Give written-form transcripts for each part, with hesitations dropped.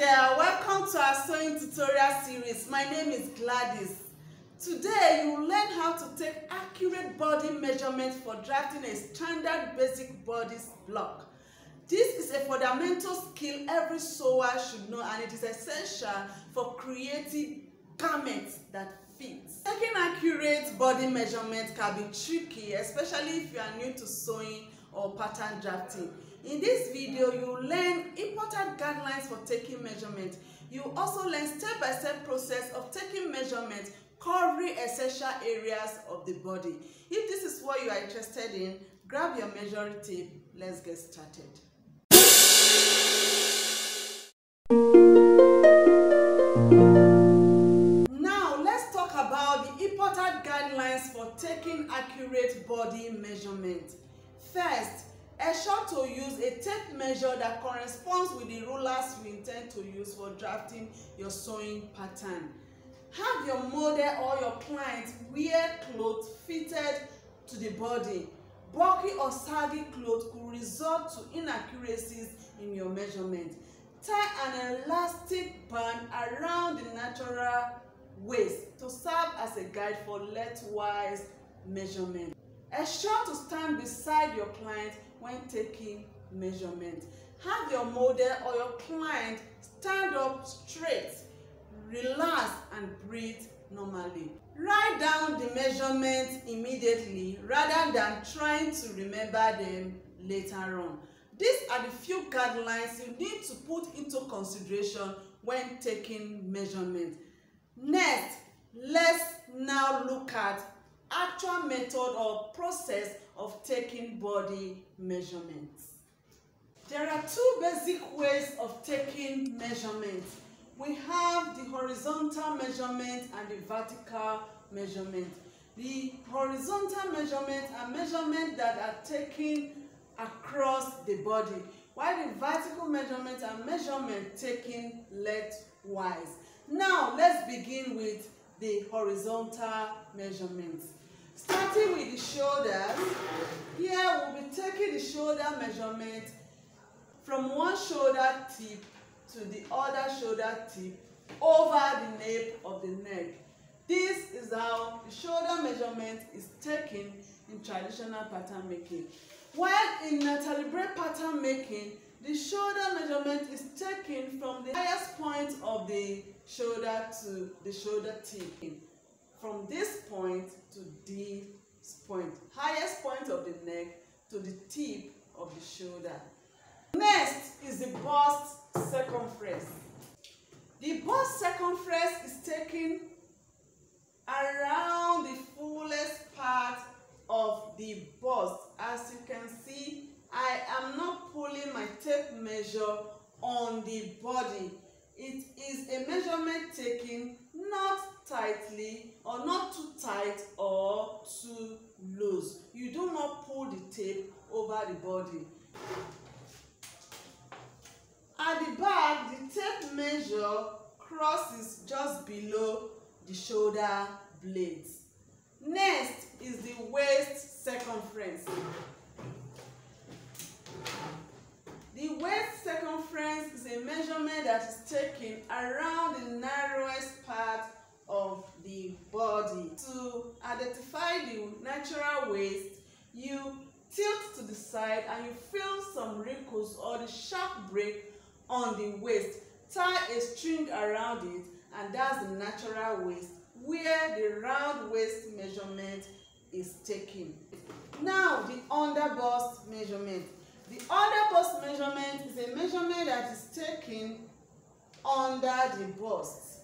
there, welcome to our sewing tutorial series. My name is Gladys. Today you will learn how to take accurate body measurements for drafting a standard basic bodice block. This is a fundamental skill every sewer should know, and it is essential for creating garments that fit. Taking accurate body measurements can be tricky, especially if you are new to sewing or pattern drafting. In this video, you will learn important guidelines for taking measurements. You will also learn step-by-step process of taking measurements covering essential areas of the body. If this is what you are interested in, grab your measuring tape. Let's get started. Now, let's talk about the important guidelines for taking accurate body measurement. First, ensure to use a tape measure that corresponds with the rulers you intend to use for drafting your sewing pattern. Have your model or your client wear clothes fitted to the body. Bulky or saggy clothes could result to inaccuracies in your measurement. Tie an elastic band around the natural waist to serve as a guide for lengthwise measurement. Ensure to stand beside your client when taking measurement. Have your model or your client stand up straight, relax and breathe normally. Write down the measurements immediately rather than trying to remember them later on. These are the few guidelines you need to put into consideration when taking measurement. Next, let's now look at actual method or process of taking body measurements. There are two basic ways of taking measurements. We have the horizontal measurement and the vertical measurement. The horizontal measurement are measurements that are taken across the body, while the vertical measurements are measurements taken lengthwise. Now, let's begin with the horizontal measurements. Starting with the shoulders, here we'll be taking the shoulder measurement from one shoulder tip to the other shoulder tip over the nape of the neck. This is how the shoulder measurement is taken in traditional pattern making. While in Natalie Bray pattern making, the shoulder measurement is taken from the highest point of the shoulder to the shoulder tip. From this point to this point, highest point of the neck to the tip of the shoulder. Next is the bust circumference. The bust circumference is taken around the fullest part of the bust. As you can see, I am not pulling my tape measure on the body. It is a measurement taken not tightly or not too tight or too loose. You do not pull the tape over the body. At the back, the tape measure crosses just below the shoulder blades. Next is the waist circumference. The waist circumference is a measurement that is taken around the narrowest part of the body. To identify the natural waist, you tilt to the side and you feel some wrinkles or the sharp break on the waist. Tie a string around it, and that's the natural waist where the round waist measurement is taken. Now, the under bust measurement. The under bust measurement is a measurement that is taken under the bust.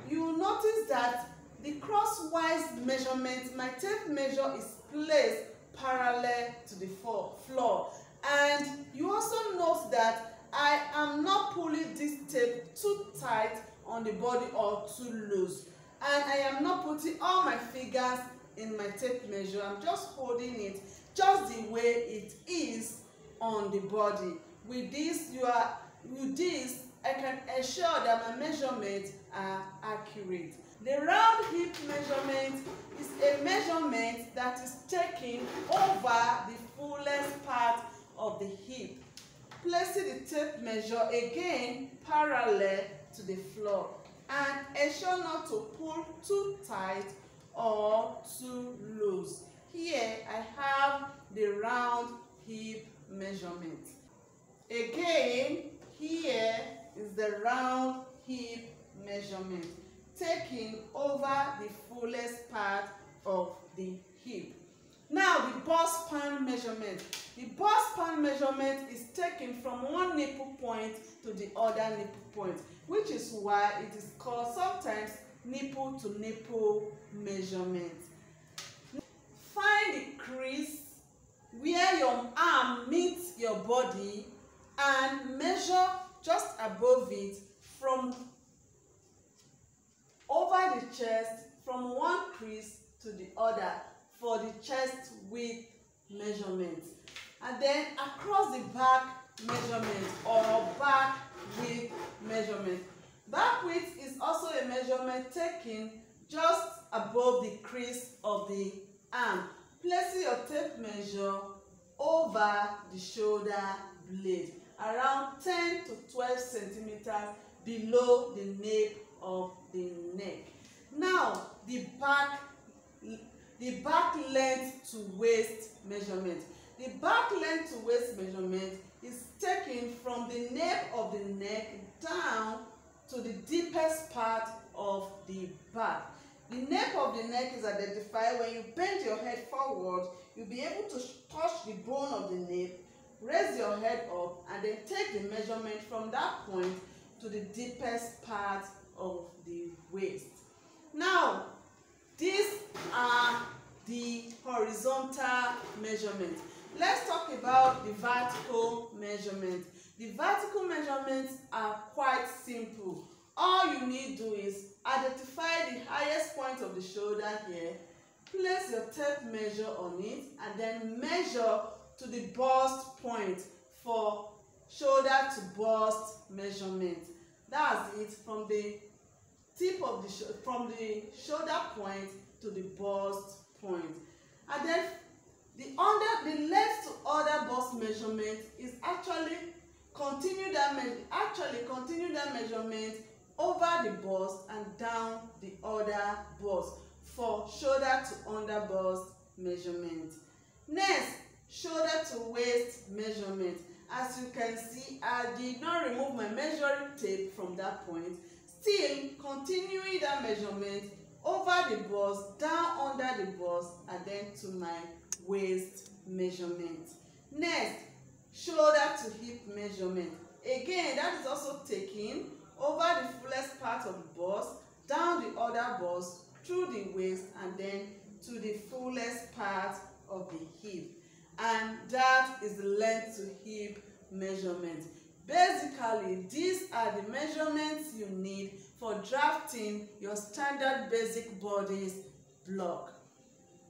You will notice that the crosswise measurement, my tape measure is placed parallel to the floor. And you also note that I am not pulling this tape too tight on the body or too loose. And I am not putting all my fingers in my tape measure. I'm just holding it just the way it is on the body. With this, I can ensure that my measurements are accurate. The round hip measurement is a measurement that is taken over the fullest part of the hip. placing the tape measure again parallel to the floor, and ensure not to pull too tight or too loose. Here I have the round hip measurement. Again, here is the round hip measurement, taking over the fullest part of the hip. Now the bust span measurement. The bust span measurement is taken from one nipple point to the other nipple point, which is why it is called sometimes nipple to nipple measurement. Find the crease where your arm meets your body and measure just above it from over the chest, from one crease to the other for the chest width measurement, and then across the back measurement or back width measurement. Back width is also a measurement taken just above the crease of the arm, placing your tape measure over the shoulder blade around 10 to 12 centimeters below the nape of the neck. Now the back length to waist measurement. The back length to waist measurement is taken from the nape of the neck down to the deepest part of the back. The nape of the neck is identified when you bend your head forward. You'll be able to touch the bone of the nape, raise your head up, and then take the measurement from that point to the deepest part of the waist. Now, these are the horizontal measurements. Let's talk about the vertical measurement. The vertical measurements are quite simple. All you need to do is identify the highest point of the shoulder here, place your tape measure on it, and then measure to the bust point for shoulder to bust measurement. That's it, from the tip of from the shoulder point to the bust point. And then the left to other bust measurement is actually continue that measurement over the bust and down the other bust for shoulder to under bust measurement. Next, shoulder to waist measurement. As you can see, I did not remove my measuring tape from that point. Still continuing that measurement over the bust, down under the bust, and then to my waist measurement. Next, shoulder to hip measurement. Again, that is also taken over the fullest part of the bust, down the other bust, through the waist, and then to the fullest part of the hip. And that is the length to hip measurement. Basically, these are the measurements you need for drafting your standard basic bodice block.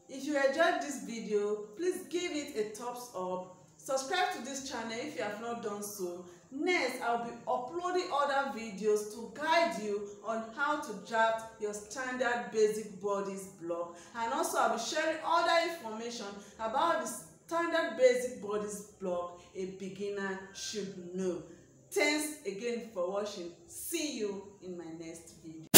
If you enjoyed this video, please give it a thumbs up. Subscribe to this channel if you have not done so. Next, I'll be uploading other videos to guide you on how to draft your standard basic bodice block, and also I'll be sharing other information about the standard basic bodice block a beginner should know. Thanks again for watching. See you in my next video.